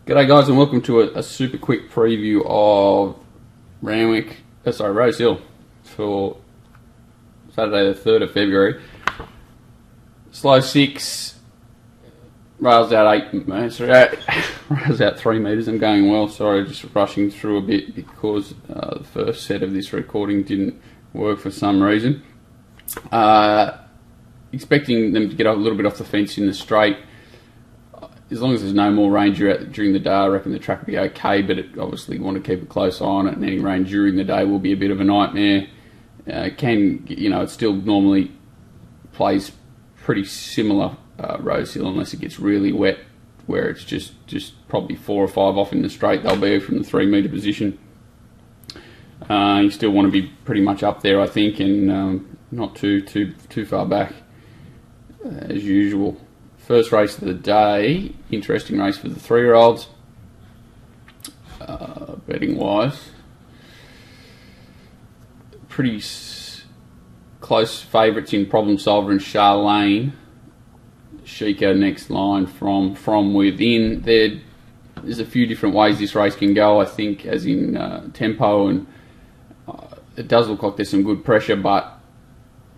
G'day guys, and welcome to a super quick preview of Rosehill for Saturday the 3rd of February. Slow 6, rails out 8 metres, rails out 3 metres. I'm going well, sorry, just rushing through a bit because the first set of this recording didn't work for some reason. Expecting them to get a little bit off the fence in the straight. As long as there's no more rain during the day, I reckon the track will be okay, but obviously want to keep a close eye on it, and any rain during the day will be a bit of a nightmare. It still normally plays pretty similar Rosehill, unless it gets really wet, where it's just probably 4 or 5 off in the straight they'll be from the 3 metre position. You still want to be pretty much up there, I think, and not too far back as usual. First race of the day, interesting race for the 3-year-olds, betting wise. Pretty close favourites in Problem Solver and Charlene. Sheikah next line from within. There's a few different ways this race can go, I think, as in tempo, and it does look like there's some good pressure, but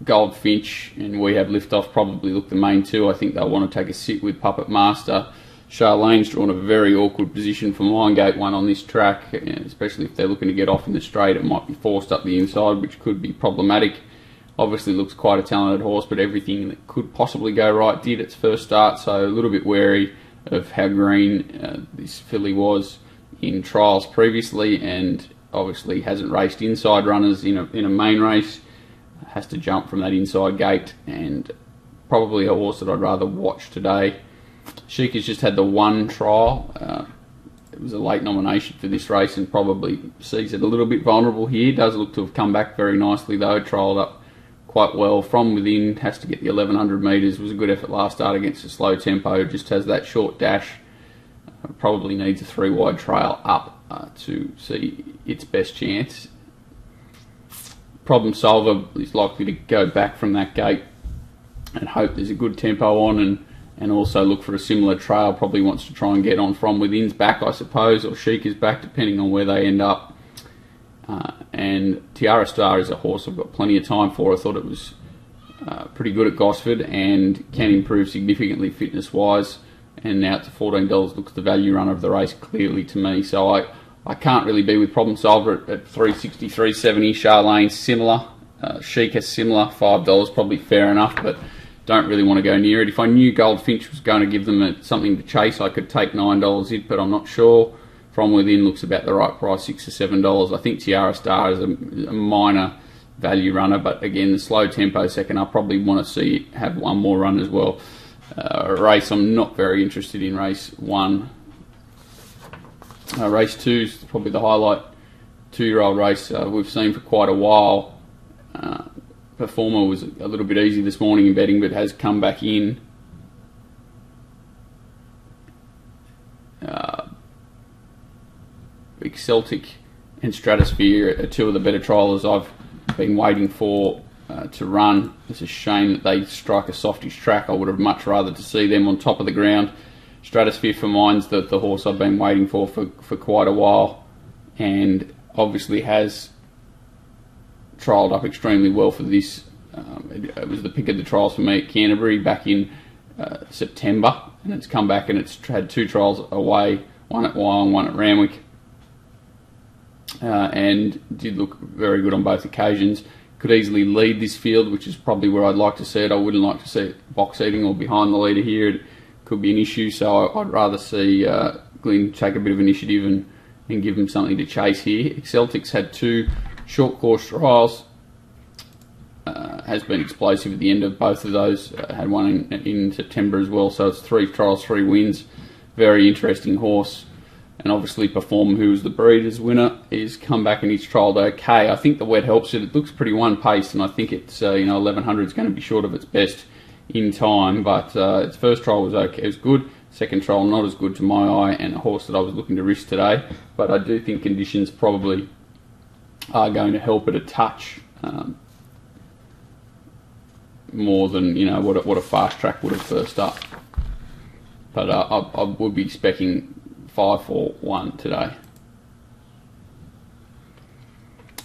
Goldfinch and We Have Liftoff probably look the main two. I think they'll want to take a sit with Puppet Master. Charlene's drawn a very awkward position for Mindgate 1 on this track, especially if they're looking to get off in the straight. It might be forced up the inside, which could be problematic. Obviously looks quite a talented horse, but everything that could possibly go right did its first start, so a little bit wary of how green this filly was in trials previously, and obviously hasn't raced inside runners in a main race. Has to jump from that inside gate, and probably a horse that I'd rather watch today. Sheikah's just had the one trial. It was a late nomination for this race and probably sees it a little bit vulnerable here. Does look to have come back very nicely though, trialled up quite well from within, has to get the 1100 metres. Was a good effort last start against a slow tempo, just has that short dash. Probably needs a 3 wide trail up to see its best chance. Problem Solver is likely to go back from that gate and hope there's a good tempo on, and also look for a similar trail. Probably wants to try and get on from within's back, I suppose, or Sheikah's back, depending on where they end up. And Tiara Star is a horse I've got plenty of time for. I thought it was pretty good at Gosford and can improve significantly fitness-wise, and now to $14 looks the value runner of the race clearly to me. So I can't really be with Problem Solver at 360, 370. Charlene similar, Sheikah similar, $5 probably fair enough, but don't really want to go near it. If I knew Goldfinch was going to give them something to chase, I could take $9 it, but I'm not sure. From Within looks about the right price, $6 or $7. I think Tiara Star is a minor value runner, but again, the slow tempo second, I probably want to see it have one more run as well. A race I'm not very interested in, race 1. Race 2 is probably the highlight 2-year-old race we've seen for quite a while. Performer was a little bit easy this morning in betting, but has come back in. Celtic and Stratosphere are 2 of the better triallers I've been waiting for to run. It's a shame that they strike a softish track. I would have much rather to see them on top of the ground. Stratosphere for mine's the horse I've been waiting for quite a while, and obviously has trialled up extremely well for this. It was the pick of the trials for me at Canterbury back in September, and it's come back and it's had 2 trials away, one at Wyong, one at Randwick, and did look very good on both occasions. Could easily lead this field, which is probably where I'd like to see it. I wouldn't like to see it box eating or behind the leader here. It could be an issue, so I'd rather see Glyn take a bit of initiative and give him something to chase here. Celtic's had 2 short course trials, has been explosive at the end of both of those, had one in September as well, so it's 3 trials, 3 wins. Very interesting horse, and obviously Performer, who was the Breeders' winner, is come back and he's trialled okay. I think the wet helps it. It looks pretty one-paced, and I think it's 1100 is going to be short of its best in time, but its first trial was okay, it was good. Second trial not as good to my eye, and a horse that I was looking to risk today, but I do think conditions probably are going to help it a touch more than what a fast track would have first up. But I would be expecting 5-4-1 today.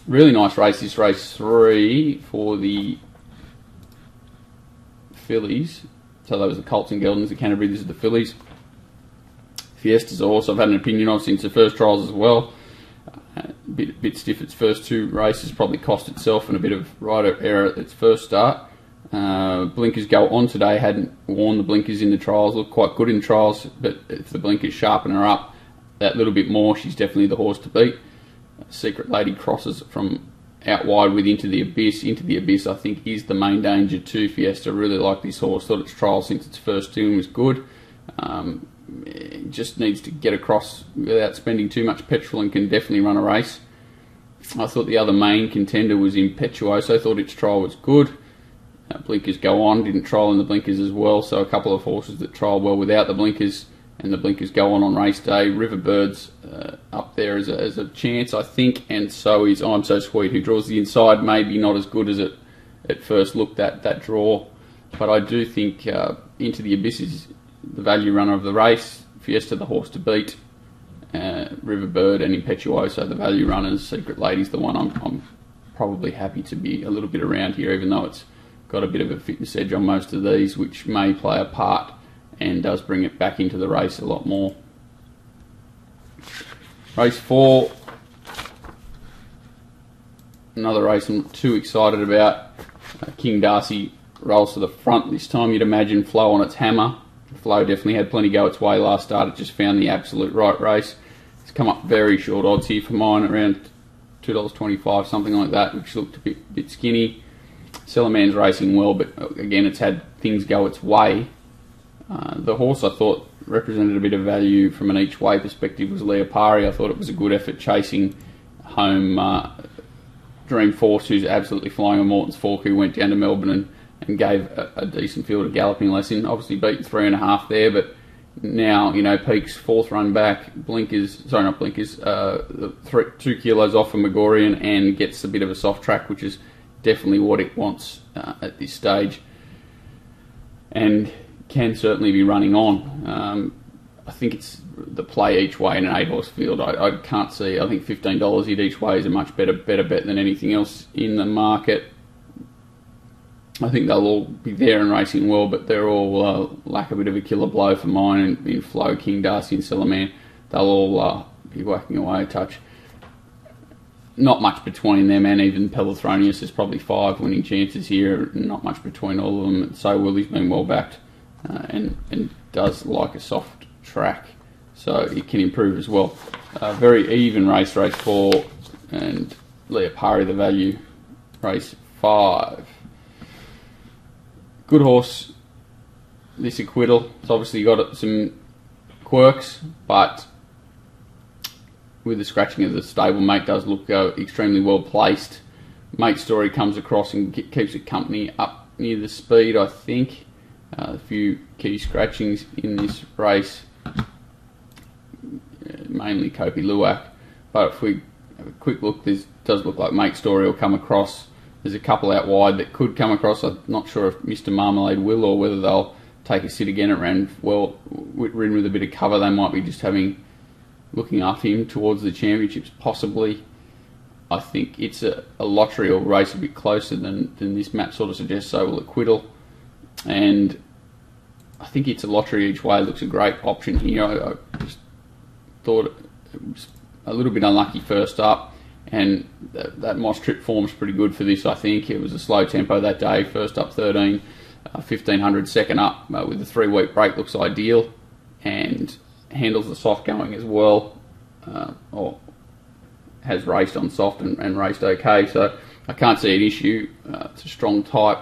Really nice race, this race 3 for the fillies. So that was the Colts and Geldings, the Canterbury, this is the fillies. Fiesta's a horse I've had an opinion of since the first trials as well. A bit stiff its first 2 races, probably cost itself and a bit of rider error at its first start. Blinkers go on today, hadn't worn the blinkers in the trials, looked quite good in trials, but if the blinkers sharpen her up that little bit more, she's definitely the horse to beat. Secret Lady crosses from out wide with Into the Abyss. Into the Abyss, I think, is the main danger to Fiesta. Really like this horse, thought its trial since its first tune was good. It just needs to get across without spending too much petrol and can definitely run a race. I thought the other main contender was Impetuoso, thought its trial was good. Blinkers go on, didn't trial in the blinkers as well, so a couple of horses that trialled well without the blinkers, and the blinkers go on race day. Riverbird's up there as a chance, I think, and so is I'm So Sweet, who draws the inside. Maybe not as good as it at first looked, that draw, but I do think Into the Abyss is the value runner of the race. Fiesta, the horse to beat. Riverbird and Impetuoso, the value runners. Secret Lady's the one I'm probably happy to be a little bit around here, even though it's got a bit of a fitness edge on most of these, which may play a part and does bring it back into the race a lot more. Race 4, another race I'm not too excited about. King Darcy rolls to the front this time. You'd imagine Flow on its hammer. Flow definitely had plenty go its way last start. It just found the absolute right race. It's come up very short odds here for mine, around $2.25, something like that, which looked a bit skinny. Cellaman's racing well, but again, it's had things go its way. The horse I thought represented a bit of value from an each way perspective was Leopari. I thought it was a good effort chasing home Dream Force, who's absolutely flying on Morton's Fork, who went down to Melbourne and gave a decent field a galloping lesson. Obviously beaten 3.5 there, but now, you know, Peak's 4th run back, Blinkers, sorry, not Blinkers, 2 kilos off from Megorian, and gets a bit of a soft track, which is definitely what it wants at this stage, and can certainly be running on. I think it's the play each way in an 8-horse field. I can't see. I think $15 each way is a much better bet than anything else in the market. I think they'll all be there and racing well, but they're all lack a bit of a killer blow for mine. In Flow, King Darcy and Cellaman, they'll all be whacking away a touch. Not much between them, and even Pelothronius. There's probably 5 winning chances here. Not much between all of them. So Willie's been well backed and does like a soft track, so it can improve as well. Very even race 4, and Leopari the value, race 5. Good horse, this Acquittal. It's obviously got some quirks, but with the scratching of the stablemate, does look extremely well placed. Mate Story comes across and keeps it company up near the speed, I think. A few key scratchings in this race, mainly Kopi Luwak. But if we have a quick look, this does look like Mate Story will come across. There's a couple out wide that could come across. I'm not sure if Mr. Marmalade will, or whether they'll take a sit again. It ran well, ridden with a bit of cover. They might be just looking after him towards the championships, possibly. I think it's a lottery or race a bit closer than this map sort of suggests. So will Acquittal, and I think it's a lottery each way. It looks a great option here. I just thought it was a little bit unlucky first up, and that Moss Trip form's pretty good for this. I think it was a slow tempo that day. First up 13, 1500 second up with a 3-week break looks ideal, and handles the soft going as well, or has raced on soft and raced okay, so I can't see an issue. It's a strong type,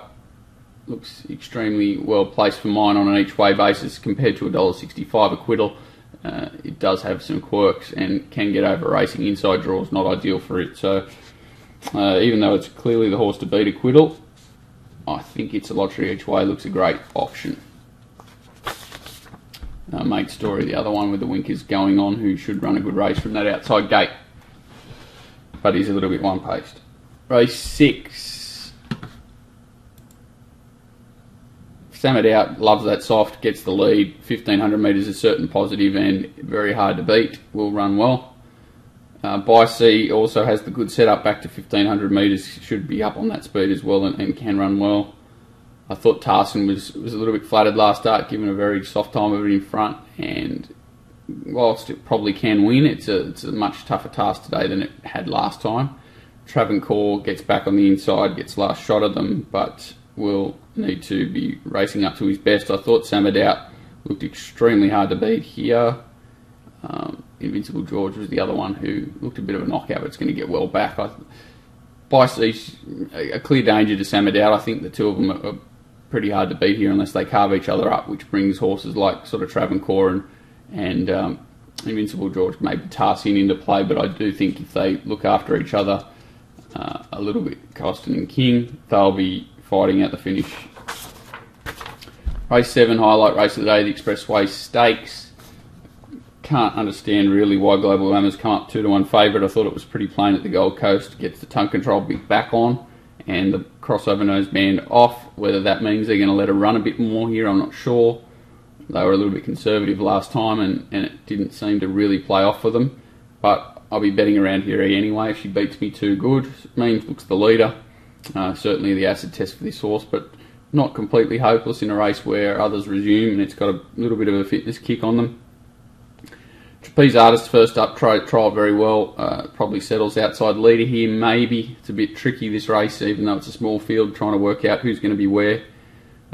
looks extremely well placed for mine on an each way basis compared to $1.65 Acquittal. It does have some quirks and can get over racing. Inside draws not ideal for it, so even though it's clearly the horse to beat Acquittal, I think it's a lottery each way. Looks a great option. Mate Story, the other one with the winkers going on, who should run a good race from that outside gate, but he's a little bit one-paced. Race 6. Sammed Out loves that soft, gets the lead. 1500 metres is certain positive and very hard to beat. Will run well. By Sea also has the good setup back to 1500 metres. Should be up on that speed as well and can run well. I thought Tarson was a little bit flattered last start, given a very soft time of it in front. And whilst it probably can win, it's a much tougher task today than it had last time. Travancore gets back on the inside, gets last shot at them, but will need to be racing up to his best. I thought Sammed Out looked extremely hard to beat here. Invincible George was the other one who looked a bit of a knockout, but it's going to get well back. By Sea's a clear danger to Sammed Out. I think the two of them are pretty hard to beat here unless they carve each other up, which brings horses like sort of Travancore and Invincible George, maybe Tarsin into play. But I do think if they look after each other a little bit, Costin and King, they'll be fighting at the finish. Race 7, highlight race of the day, the Expressway Stakes. Can't understand really why Global Glamour's come up 2-1 favourite. I thought it was pretty plain at the Gold Coast. Gets the tongue control bit back on and the crossover noseband off. Whether that means they're going to let her run a bit more here, I'm not sure. They were a little bit conservative last time and it didn't seem to really play off for them. But I'll be betting around here anyway. If she beats me too good, it means looks the leader. Certainly the acid test for this horse, but not completely hopeless in a race where others resume and it's got a little bit of a fitness kick on them. Trapeze Artist first up, trialled very well, probably settles outside leader here maybe. It's a bit tricky this race, even though it's a small field, trying to work out who's going to be where.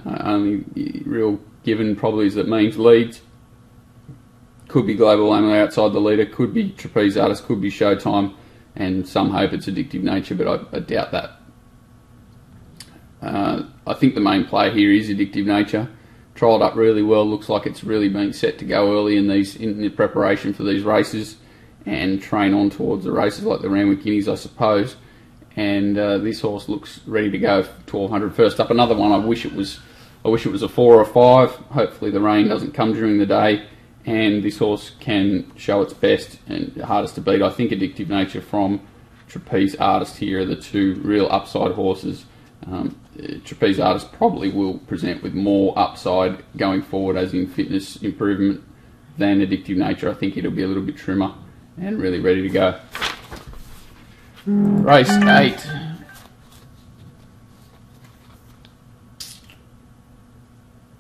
Only real given probably is that Means leads. Could be Global Glamour outside the leader, could be Trapeze Artist, could be Showtime, and some hope it's Addictive Nature, but I doubt that. I think the main play here is Addictive Nature. Trialled up really well, looks like it's really been set to go early in the preparation for these races and train on towards the races like the Randwick Guineas, I suppose. And this horse looks ready to go. 1200 first up. Another one. I wish it was a 4 or a 5. Hopefully the rain doesn't come during the day and this horse can show its best and hardest to beat. I think Addictive Nature from Trapeze Artist here are the two real upside horses. Trapeze Artist probably will present with more upside going forward, as in fitness improvement, than Addictive Nature. I think it'll be a little bit trimmer and really ready to go. Race 8.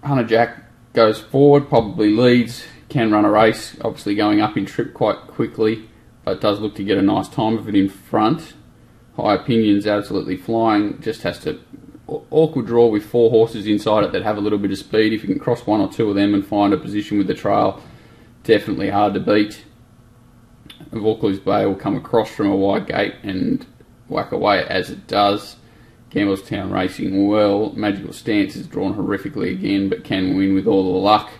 Hunter Jack goes forward, probably leads, can run a race, obviously going up in trip quite quickly, but does look to get a nice time of it in front. High Opinion's absolutely flying, just has to awkward draw with 4 horses inside it that have a little bit of speed. If you can cross 1 or 2 of them and find a position with the trail, definitely hard to beat. Vaucluse Bay will come across from a wide gate and whack away as it does. Campbellstown racing well. Magical Stance is drawn horrifically again, but can win with all the luck.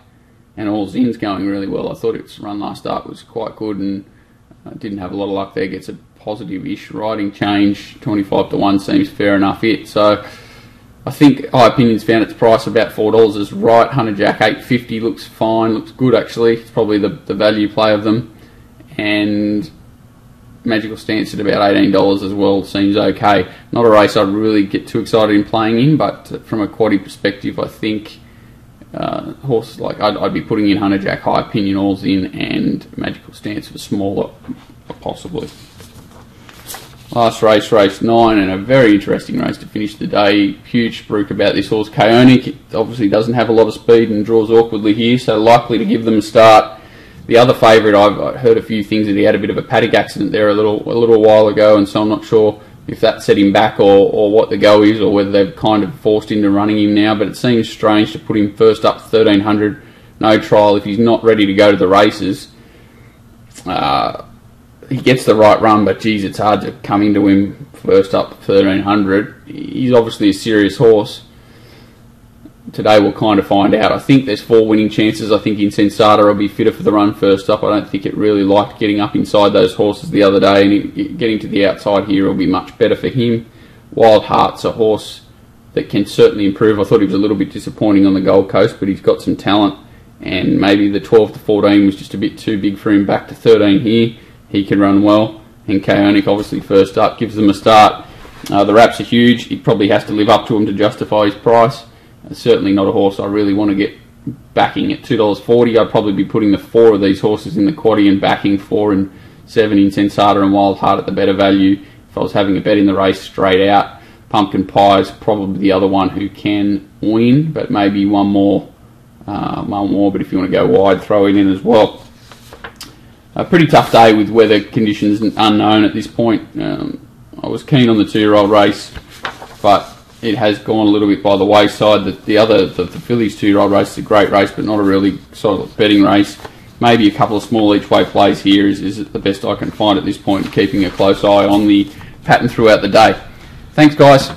And All Zin's going really well. I thought its run last start was quite good and didn't have a lot of luck there. Gets a positive-ish riding change. 25-1 seems fair enough it. So I think High Opinion's found its price about $4 is right. Hunter Jack $8.50 looks fine, looks good actually. It's probably the value play of them. And Magical Stance at about $18 as well seems okay. Not a race I'd really get too excited in playing in, but from a quaddy perspective, I think horses like I'd be putting in Hunter Jack, High Opinion, All's in, and Magical Stance for smaller, possibly. Last race, race 9, and a very interesting race to finish the day. Huge spruik about this horse, Kaonic. It obviously doesn't have a lot of speed and draws awkwardly here, so likely to give them a start. The other favourite, I've heard a few things that he had a bit of a paddock accident there a little while ago, and so I'm not sure if that set him back or what the go is, or whether they've kind of forced into running him now. But it seems strange to put him first up 1300, no trial if he's not ready to go to the races. He gets the right run, but geez, it's hard to come into him first up 1300. He's obviously a serious horse. Today we'll kind of find out. I think there's 4 winning chances. I think Insensata will be fitter for the run first up. I don't think it really liked getting up inside those horses the other day, and getting to the outside here will be much better for him. Wild Heart's a horse that can certainly improve. I thought he was a little bit disappointing on the Gold Coast, but he's got some talent, and maybe the 12-14 was just a bit too big for him. Back to 13 here. He can run well, and Kaonic obviously first up gives them a start. The wraps are huge. He probably has to live up to them to justify his price. Certainly not a horse I really want to get backing at $2.40. I'd probably be putting the 4 of these horses in the quaddie and backing 4 and 7 in Sensata and Wild Heart at the better value if I was having a bet in the race straight out. Pumpkin Pie is probably the other one who can win, but maybe one more. But if you want to go wide, throw it in as well. A pretty tough day with weather conditions unknown at this point. I was keen on the 2-year-old race, but it has gone a little bit by the wayside. The Phillies 2-year-old race is a great race, but not a really solid betting race. Maybe a couple of small each way plays here is the best I can find at this point, keeping a close eye on the pattern throughout the day. Thanks, guys.